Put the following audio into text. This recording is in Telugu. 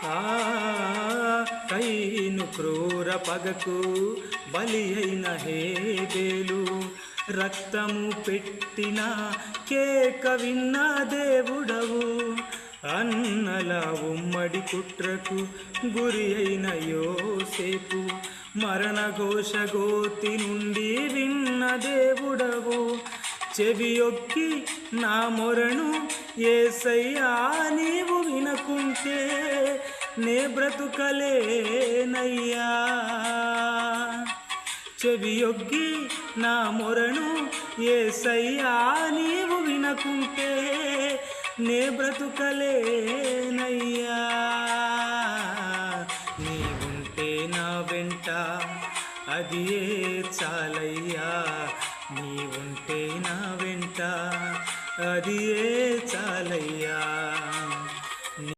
ఆ కయ్యను క్రూర పగకు బలి అయిన హేబేలు రక్తము పెట్టిన కేక విన్న దేవుడవు అన్నల ఉమ్మడి కుట్రకు గురి అయిన యోసేపు మరణఘోష గోతి నుండి విన్న దేవుడవు చెవియొక్కి నా మొరను యేసయ్యా నీవు వినకుంటే నే బ్రతుకలేనయ్యా చెవియొగ్గి నా మొరను యేసయ్యా నీవు వినకుంటే నే బ్రతుకలేనయ్యా నీవుంటే నా వెంట అది ఏ చాలయ్యా నీవుంటే నా వెంట అది ఏ